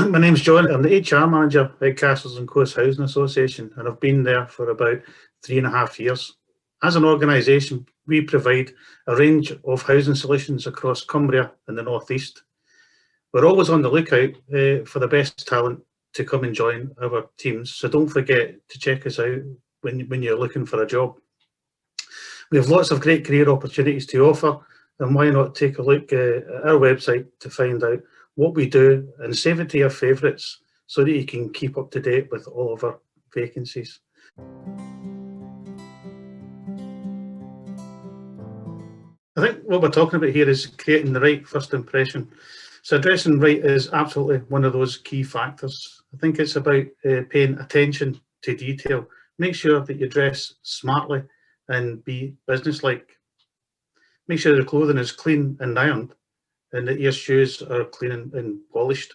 My name's John. I'm the HR manager at Castles and Coast Housing Association, and I've been there for about 3.5 years. As an organisation, we provide a range of housing solutions across Cumbria and the North East. We're always on the lookout for the best talent to come and join our teams, so don't forget to check us out when you're looking for a job. We have lots of great career opportunities to offer, and why not take a look at our website to find out what we do and save it to your favourites so that you can keep up to date with all of our vacancies. I think what we're talking about here is creating the right first impression. So dressing right is absolutely one of those key factors. I think it's about paying attention to detail. Make sure that you dress smartly and be businesslike. Make sure the clothing is clean and ironed and that your shoes are clean and polished.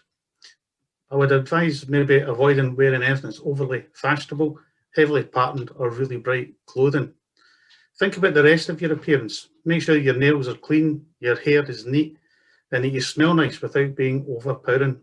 I would advise maybe avoiding wearing anything that's overly fashionable, heavily patterned or really bright clothing. Think about the rest of your appearance. Make sure your nails are clean, your hair is neat, and that you smell nice without being overpowering.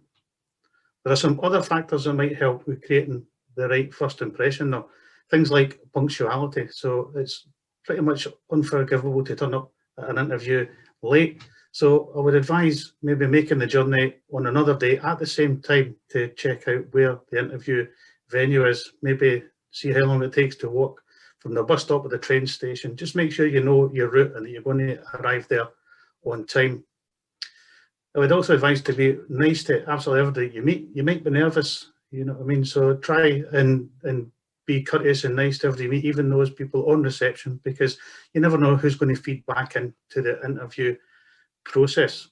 There are some other factors that might help with creating the right first impression though. Things like punctuality. So it's pretty much unforgivable to turn up at an interview late. So I would advise maybe making the journey on another day at the same time to check out where the interview venue is. Maybe see how long it takes to walk from the bus stop or the train station. Just make sure you know your route and that you're going to arrive there on time. I would also advise to be nice to absolutely everybody you meet. You might be nervous, you know what I mean? So try and be courteous and nice to everybody you meet, even those people on reception, because you never know who's going to feed back into the interview process.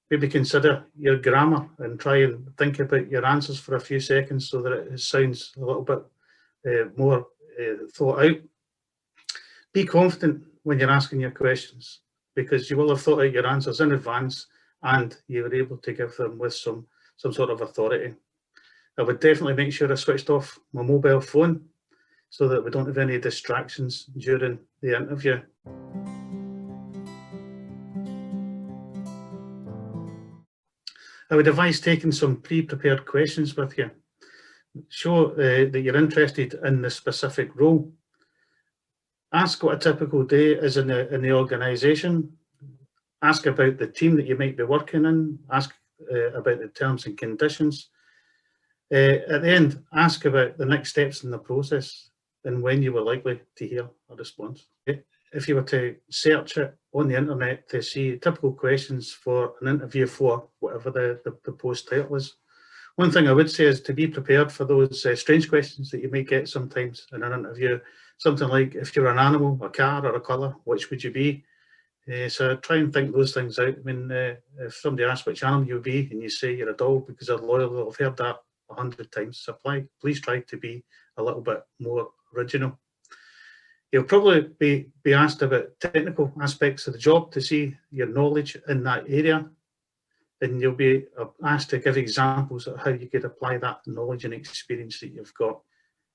Maybe consider your grammar and try and think about your answers for a few seconds so that it sounds a little bit more thought out. Be confident when you're asking your questions, because you will have thought out your answers in advance and you were able to give them with some sort of authority. I would definitely make sure I switched off my mobile phone so that we don't have any distractions during the interview. I would advise taking some pre-prepared questions with you. Show that you're interested in the specific role. Ask what a typical day is in the organisation. Ask about the team that you might be working in. Ask about the terms and conditions. At the end, ask about the next steps in the process and when you were likely to hear a response. If you were to search it on the internet to see typical questions for an interview for whatever the post title is, one thing I would say is to be prepared for those strange questions that you may get sometimes in an interview. Something like, if you're an animal, a car or a colour, which would you be? So try and think those things out. I mean, if somebody asks which animal you'll be and you say you're a dog because they're loyal, they'll have heard that 100 times. So please try to be a little bit more original. You'll probably be asked about technical aspects of the job to see your knowledge in that area. And you'll be asked to give examples of how you could apply that knowledge and experience that you've got.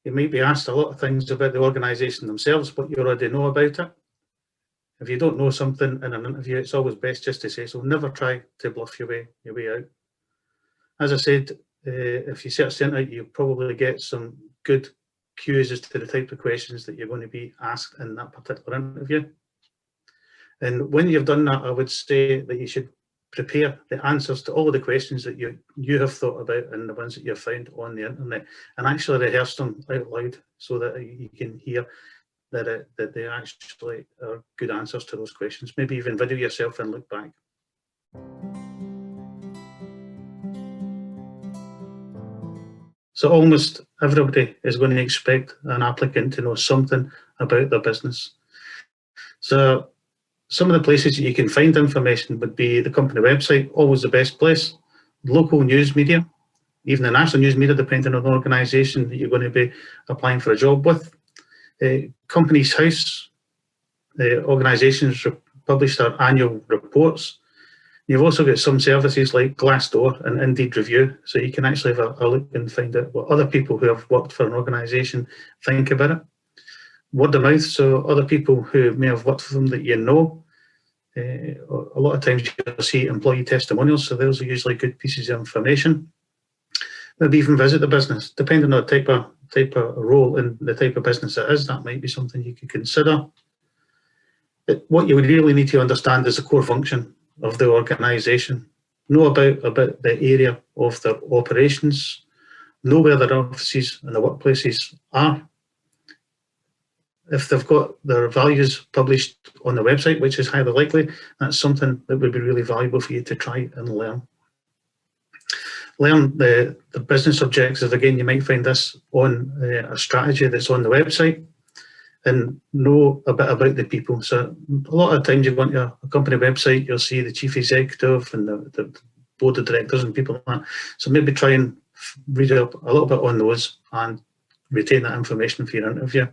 You might be asked a lot of things about the organisation themselves, but you already know about it. If you don't know something in an interview, it's always best just to say so. Never try to bluff your way out. As I said, if you search the internet, you'll probably get some good cues as to the type of questions that you're going to be asked in that particular interview. And when you've done that, I would say that you should prepare the answers to all of the questions that you have thought about and the ones that you've found on the internet, and actually rehearse them out loud so that you can hear that they actually are good answers to those questions. Maybe even video yourself and look back. So almost everybody is going to expect an applicant to know something about their business. So some of the places that you can find information would be the company website, always the best place, local news media, even the national news media, depending on the organisation that you're going to be applying for a job with. Companies House, organisations publish their annual reports. You've also got some services like Glassdoor and Indeed Review, so you can actually have a look and find out what other people who have worked for an organisation think about it. Word of mouth, so other people who may have worked for them that you know. A lot of times you'll see employee testimonials, so those are usually good pieces of information. maybe even visit the business, depending on the type of role and the type of business it is. That might be something you could consider. What you would really need to understand is the core function of the organisation. Know about the area of their operations. Know where their offices and the workplaces are. If they've got their values published on the website, which is highly likely, that's something that would be really valuable for you to try and learn. Learn the business objectives. Again, you might find this on a strategy that's on the website, and know a bit about the people. So a lot of times you go onto a company website, you'll see the chief executive and the board of directors and people like that. So maybe try and read up a little bit on those and retain that information for your interview.